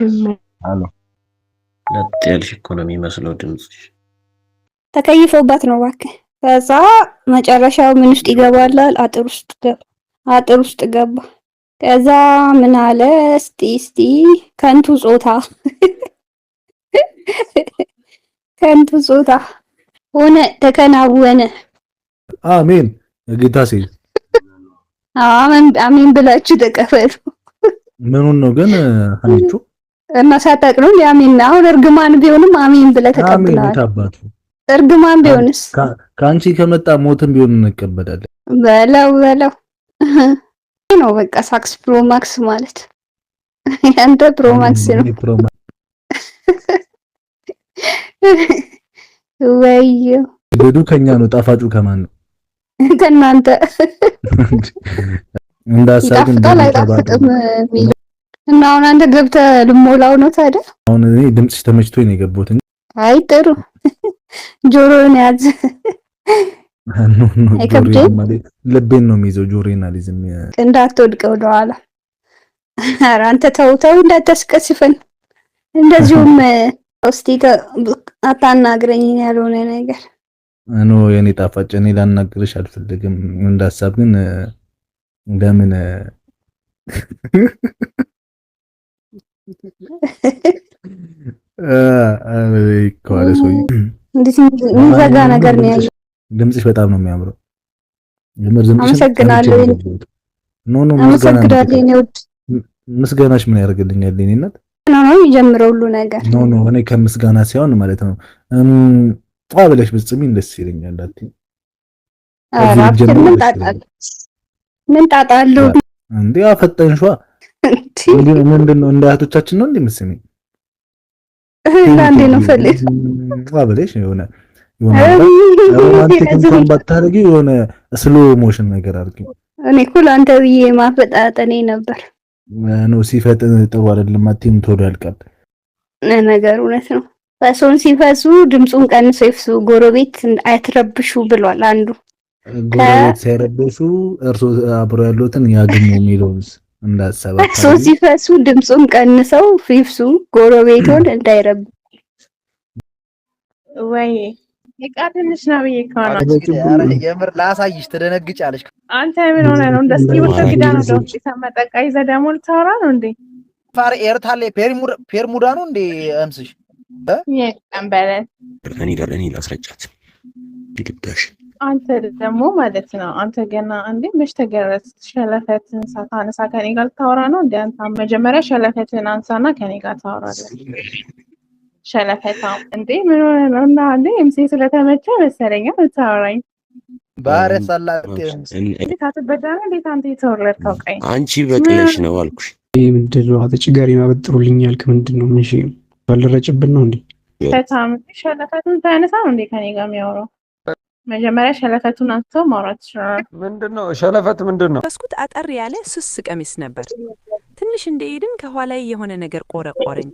አሎ ለጤልሽ እኮ ነው የሚመስለው ድምጽሽ። ተከይፎባት ነው እባክህ። ከዛ መጨረሻው ምን ውስጥ ይገባላል? አጥር ውስጥ ገባ። ከዛ ምን አለ? እስቲ ከንቱ ጾታ ከንቱ ጾታ ሆነ ተከናወነ። አሜን። ጌታ ሲል አሜን ብላችሁ ተቀበሉ። ምኑን ነው ግን አንቺ መሳጠቅ ነው ያሚን። አሁን እርግማን ቢሆንም አሜን ብለህ ተቀብለሃል። አሜን ታባቱ እርግማን ቢሆንስ ካንቺ ከመጣ ሞትም ቢሆን እንቀበላለን። በለው ነው በቃ ሳክስ ፕሮ ማክስ ማለት ያንተ ፕሮ ማክስ ነው። ወይዬ ልዱ ከኛ ነው፣ ጣፋጩ ከማን ነው? ከናንተ እንዳሳግን አይጣፍጥም እና አሁን አንተ ገብተህ ልሞላው ነው ታዲያ። አሁን እኔ ድምጽሽ ተመችቶኝ ነው የገባሁት። አይ ጥሩ ጆሮን ያዝ። ልቤን ነው የሚይዘው ጆሮዬን አልይዝም። እንዳትወድቅ ወደኋላ። ኧረ አንተ ተው እንዳታስቀስፈን። እንደዚሁም እስቲ አታናግረኝ ያልሆነ ነገር እኖ የኔ ጣፋጭ፣ እኔ ላናግርሽ አልፈልግም። እንዳሳብ ግን ለምን የሚዘጋ ነገር ነው ያለው። ድምጽሽ በጣም ነው የሚያምረው። አመሰግናለሁ። ምስጋናሽ ምን ያደርግልኛል? የኔ እናት ነው የሚጀምረው ሁሉ ነገር። እኔ ከምስጋና ሳይሆን ማለት ነው ብለሽ ብትጽሚኝ ደስ ይለኛል። ምን ጣጣ አለው እንዴ? አፈጠንሿ ምንድነው? እንደ አያቶቻችን ነው እንደምትስሚኝ እንዴ ነው ፈልግ ብለሽ የሆነ ሮማንቲክ እንኳን ባታረጊ የሆነ ስሎ ሞሽን ነገር አድርጊ። እኔ እኮ ለአንተ ብዬ ማፈጣጠኔ ነበር ነው። ሲፈጥን ጥሩ አይደለም። አትይም ቶሎ ያልቃል ነገር። እውነት ነው። ፈሶን ሲፈሱ ድምጹን ቀንሰው ይፍሱ፣ ጎረቤት አይትረብሹ ብሏል አንዱ። ጎረቤት ሳይረብሹ እርሶ አብሮ ያሉትን ያግሙ የሚለውስ እንዳሰባ። ፈሶን ሲፈሱ ድምጹን ቀንሰው ይፍሱ፣ ጎረቤቱን እንዳይረብሹ። ወይ የቃተንሽ ነው ይካና የምር ላሳይሽ ትደነግጫለሽ። አንተ ምን ሆነ ነው እንደዚህ ወተግዳ ነው ደውጭ ተመጠቃ ይዘ ደሞ ልታወራ ነው እንዴ? ፋር ኤርታሌ ፔርሙዳ ነው እንዴ አምስሽ የቀንበለ እኔ ላስረጫት ይግብዳሽ። አንተ ደግሞ ማለት ነው አንተ ገና እንዴ መች ተገረስ ሸለፈትን ሳታነሳ ከኔ ጋር ልታወራ ነው እንዴ? አንተ መጀመሪያ ሸለፈትን አንሳና ከኔ ጋር ታወራለህ። ሸለፈታ እንዴ ምን ሆነ ነው? እና እንዴ ኤምሲ ስለተመቸ መሰለኝ ልታወራኝ ባረ ሰላክ እንዴ ታተበዳና እንዴ አንተ የተወለድከው ቀይ አንቺ በቅለሽ ነው አልኩሽ። ምንድነው አተጭጋሪ ማበጥሩልኛል? ከምንድነው ምንሽ ባልረጭብን ነው እንዴ? ፈታም ሸለፈቱን ታነሳ ነው እንዴ ከኔ ጋር የሚያወራው? መጀመሪያ ሸለፈቱን አንተ ማውራት ይችላል። ምንድነው ሸለፈት? ምንድነው? በስኩት አጠር ያለ ስስ ቀሚስ ነበር። ትንሽ እንደሄድን ከኋላዬ የሆነ ነገር ቆረቆረኝ።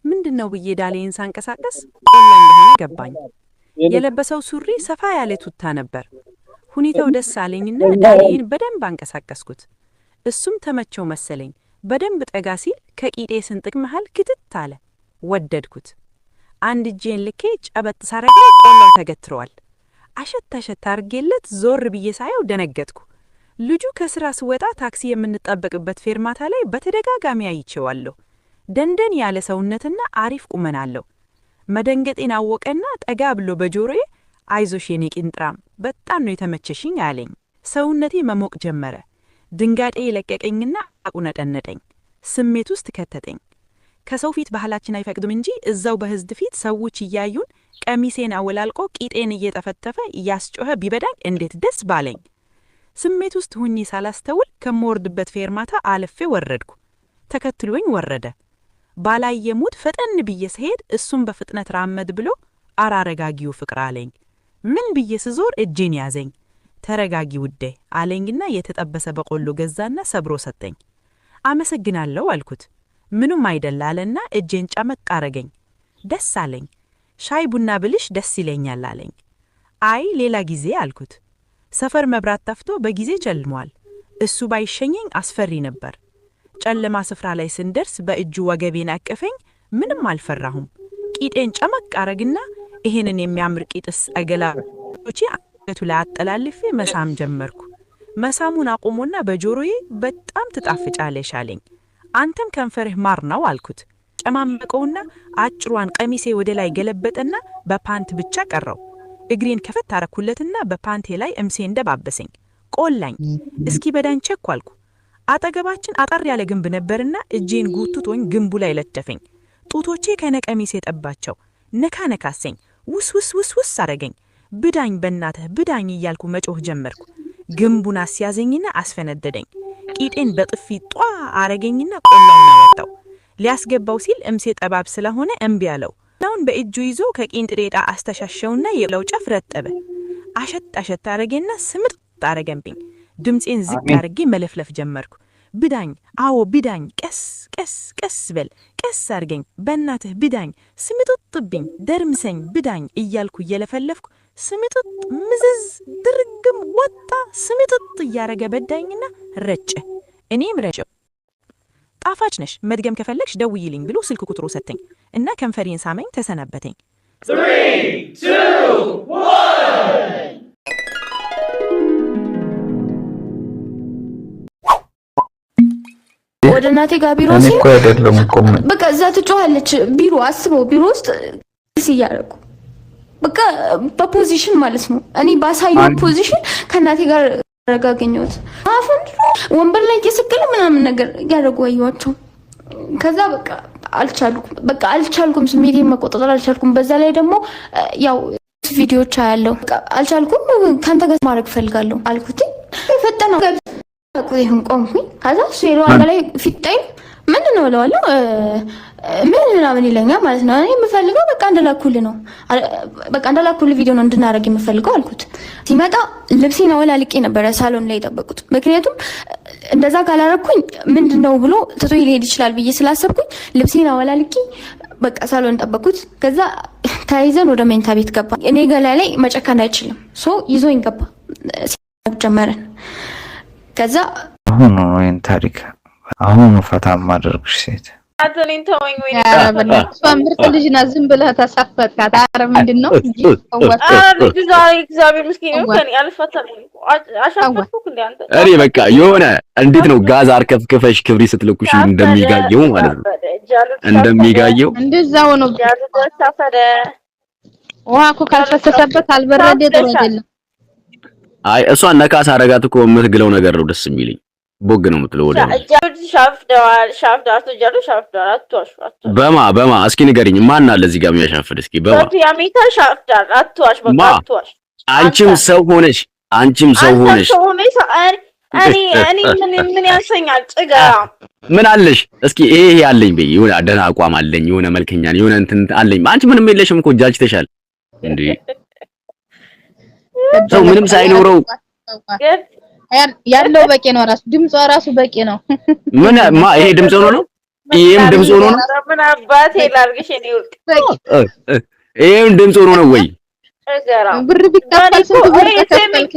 ምንድነው ብዬ ዳሌን ሳንቀሳቀስ ቆላ እንደሆነ ገባኝ። የለበሰው ሱሪ ሰፋ ያለ ቱታ ነበር። ሁኔታው ደስ አለኝና ዳሌን በደንብ አንቀሳቀስኩት። እሱም ተመቸው መሰለኝ። በደንብ ጠጋ ሲል ከቂጤ ስንጥቅ መሃል ክትት አለ። ወደድኩት። አንድ እጄን ልኬ ጨበጥ ሳረገው ቆላው ተገትሯል። አሸት አርጌለት ዞር ብዬ ሳየው ደነገጥኩ። ልጁ ከስራ ስወጣ ታክሲ የምንጠብቅበት ፌርማታ ላይ በተደጋጋሚ አይቼዋለሁ። ደንደን ያለ ሰውነትና አሪፍ ቁመና አለው። መደንገጤን አወቀና ጠጋ ብሎ በጆሮዬ አይዞሽ የኔ ቂንጥራም በጣም ነው የተመቸሽኝ አለኝ። ሰውነቴ መሞቅ ጀመረ። ድንጋጤ ለቀቀኝና አቁነጠነጠኝ። ስሜት ውስጥ ከተተኝ። ከሰው ፊት ባህላችን አይፈቅድም እንጂ እዛው በህዝብ ፊት ሰዎች እያዩን ቀሚሴን አወላልቆ ቂጤን እየጠፈተፈ እያስጮኸ ቢበዳኝ እንዴት ደስ ባለኝ። ስሜት ውስጥ ሁኚ ሳላስተውል ከመወርድበት ፌርማታ አለፌ ወረድኩ። ተከትሎኝ ወረደ። ባላየሙት ፈጠን ብዬ ስሄድ እሱም በፍጥነት ራመድ ብሎ አራረጋጊው ፍቅር አለኝ። ምን ብዬ ስዞር እጄን ያዘኝ። ተረጋጊ ውዴ አለኝና የተጠበሰ በቆሎ ገዛና ሰብሮ ሰጠኝ። አመሰግናለሁ አልኩት። ምንም አይደላለና እጄን ጨመቅ አረገኝ። ደስ አለኝ። ሻይ ቡና ብልሽ ደስ ይለኛል አለኝ። አይ ሌላ ጊዜ አልኩት። ሰፈር መብራት ጠፍቶ በጊዜ ጨልሟል። እሱ ባይሸኘኝ አስፈሪ ነበር። ጨለማ ስፍራ ላይ ስንደርስ በእጁ ወገቤን አቀፈኝ። ምንም አልፈራሁም። ቂጤን ጨመቅ አረግና ይሄንን የሚያምር ቂጥስ አገላጮቼ አንገቱ ላይ አጠላልፌ መሳም ጀመርኩ። መሳሙን አቆሞና በጆሮዬ በጣም ትጣፍጫለሽ አለኝ። አንተም ከንፈርህ ማር ነው አልኩት። ጨማመቀውና አጭሯን ቀሚሴ ወደ ላይ ገለበጠና በፓንት ብቻ ቀረው። እግሬን ከፈት አረኩለትና በፓንቴ ላይ እምሴ እንደባበሰኝ ቆላኝ። እስኪ በዳን ቸኳልኩ። አጠገባችን አጠር ያለ ግንብ ነበርና እጄን ጉትቶኝ ግንቡ ላይ ለጠፈኝ። ጡቶቼ ከነቀሚሴ ጠባቸው። ነካ ነካሰኝ። ውስ አረገኝ። ብዳኝ በእናትህ ብዳኝ እያልኩ መጮህ ጀመርኩ። ግንቡን አስያዘኝና አስፈነደደኝ። ቂጤን በጥፊ ጧ አረገኝና ቆላውን አወጣው። ሊያስገባው ሲል እምሴ ጠባብ ስለሆነ እምቢ አለው። አሁን በእጁ ይዞ ከቂንጥሬጣ አስተሻሸውና የለው ጫፍ ረጠበ። አሸት አረገና ስምጥ አረገንብኝ። ድምጼን ዝቅ አርጌ መለፍለፍ ጀመርኩ። ብዳኝ፣ አዎ ብዳኝ፣ ቀስ በል፣ ቀስ አርገኝ፣ በእናትህ ብዳኝ፣ ስምጥጥብኝ፣ ደርምሰኝ፣ ብዳኝ እያልኩ እየለፈለፍኩ ስምጥጥ ምዝዝ ድርግም ወጣ። ስምጥጥ እያረገ በዳኝና ረጨ። እኔም ረጨው። ጣፋጭ ነሽ፣ መድገም ከፈለግሽ ደውይልኝ ብሎ ስልክ ቁጥሩ ሰጠኝ እና ከንፈሬን ሳመኝ፣ ተሰናበተኝ። 3 2 1 ወደ እናቴ ጋር ቢሮ እኔ እኮ አይደለም ቆም በቃ እዛ ትጮሃለች። ቢሮ አስበው፣ ቢሮ ውስጥ ሲያረቁ በቃ በፖዚሽን ማለት ነው። እኔ ባሳየው ፖዚሽን ከእናቴ ጋር ረጋገኘሁት። አሁን ወንበር ላይ እየሰቀለ ምናምን ነገር ያደርጉ አየኋቸው። ከዛ በቃ አልቻልኩም። ስሜቴን መቆጣጠር አልቻልኩም። በዛ ላይ ደግሞ ያው ቪዲዮዎች አያለው። አልቻልኩም። ካንተ ጋር ማድረግ ፈልጋለሁ አልኩት። ፈጠነው ይሁን ቆምኩኝ። ከዛ ሴሎ ላይ ፊታይ ምንድነው እለዋለሁ። ምን ምናምን ይለኛል ማለት ነው። እኔ የምፈልገው በቃ እንደላኩልህ ቪዲዮ ነው እንድናረግ የምፈልገው አልኩት። ሲመጣ ልብሴን አወላልቄ ነበረ ሳሎን ላይ የጠበቁት። ምክንያቱም እንደዛ ካላረኩኝ ምንድነው ብሎ ትቶ ሊሄድ ይችላል ብዬ ስላሰብኩኝ ልብሴን አወላልቄ በቃ ሳሎን ጠበቁት። ከዛ ታይዘን ወደ መኝታ ቤት ገባ። እኔ ገላ ላይ መጨከን አይችልም። ሶ ይዞኝ ገባ። ጀመረን። ከዛ አሁን ነው ወይን ታሪክ አሁን ፈታ ማድረግሽ ሴት አዘኔን ተወኝ ወይ ምርጥ ልጅ ናት። ዝም ብለህ ተሳፈጥካት። ኧረ ምንድነው እግዚአብሔር ምስኪን ነው። ከኔ አልፈታም አሻፈጥኩ እንደ አንተ እኔ በቃ የሆነ እንዴት ነው ጋዝ አርከፍክፈሽ ክብሪ ስትልኩሽ እንደሚጋየው ማለት ነው። እንደሚጋየው እንደዛው ነው። ውሃ እኮ ካልፈሰሰበት አልበረደ ጥሩ አይደለም። አይ እሷን ነካስ አረጋት እኮ የምትግለው ነገር ነው ደስ የሚልኝ። ቦግ ነው የምትለው ወደ በማ እስኪ ንገሪኝ፣ ማን አለ እዚህ ጋር የሚያሻፍድ? እስኪ በማ አንቺም ሰው ሆነሽ እኔ ምን ያንሰኛል? ጭጋ ምን አለሽ? እስኪ ይሄ ያለኝ በይ የሆነ ደህና አቋም አለኝ፣ የሆነ መልከኛ የሆነ እንትን አለኝ። አንቺ ምንም የለሽም እኮ ጃጅተሻል እንዴ? ሰው ምንም ሳይኖረው ያለው በቂ ነው። ድምጿ ራሱ በቂ ነው። ይሄ ድምጽ ነው። ይሄም ድምጽ ነው። ምን አባቴ ላርግሽ? እኔ ይሄም ድምጽ ነው ወይ? ብር ቢከፈል ስንት ብር ተከፈልክ?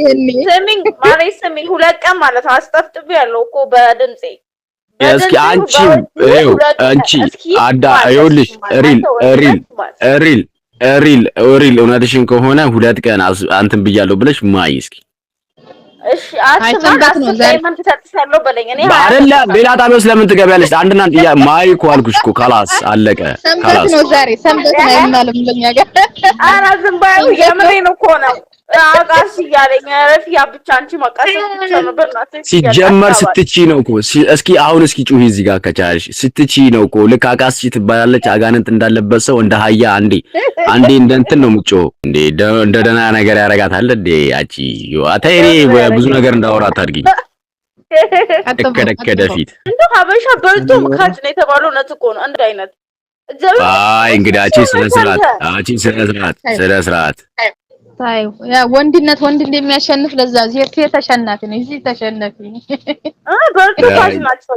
ስሚኝ 2 ቀን ማለት አስጠፍጥብ ያለው እኮ በድምጼ። እስኪ አንቺ አዳ ይኸውልሽ ሪል እውነትሽን ከሆነ 2 ቀን አንተን ብያለሁ ብለሽ ማይ እስኪ እሺ አትሰማት ነው ዛሬ ምን ተሰጥቻለሁ በለኝ። እኔ አይደለም ሌላ ጣቢያው ስለምን ትገቢያለሽ? አንድና ማይ እኮ አልኩሽ እኮ ካላስ አለቀ። ሰንበት ነው ዛሬ ሰንበት ነው እናለም ለኛ ጋር አራ ዝም ባዩ የምሬን እኮ ነው። አቃስ ይያለኝ ረፊያ ብቻ አንቺ መቀሰስ ብቻ ነው በእናትሽ። ሲጀመር ስትቺ ነው እኮ እስኪ አሁን እስኪ ጩሂ እዚህ ጋር ከቻልሽ ስትቺ ነው እኮ ልክ አቃስ ትባላለች። አጋንንት እንዳለበት ሰው እንደ ሀያ አንዴ እንደ እንትን ነው የምትጮህ እንዴ? እንደ ደህና ነገር ያረጋታል እንዴ? ያቺ አታይሪ ብዙ ነገር እንዳወራት አድርጊኝ። ከደከደ ፊት እንደው ሀበሻ በልቶ ምካጭ ነው የተባለው እውነት እኮ ነው። አንድ አይነት አይ እንግዲህ ስነ ስርዓት ታዩ ያ ወንድነት ወንድ እንደሚያሸንፍ ለዛ ሴት ተሸናፊ ነው። እዚህ ተሸናፊ በልቶ ካጭ ናቸው።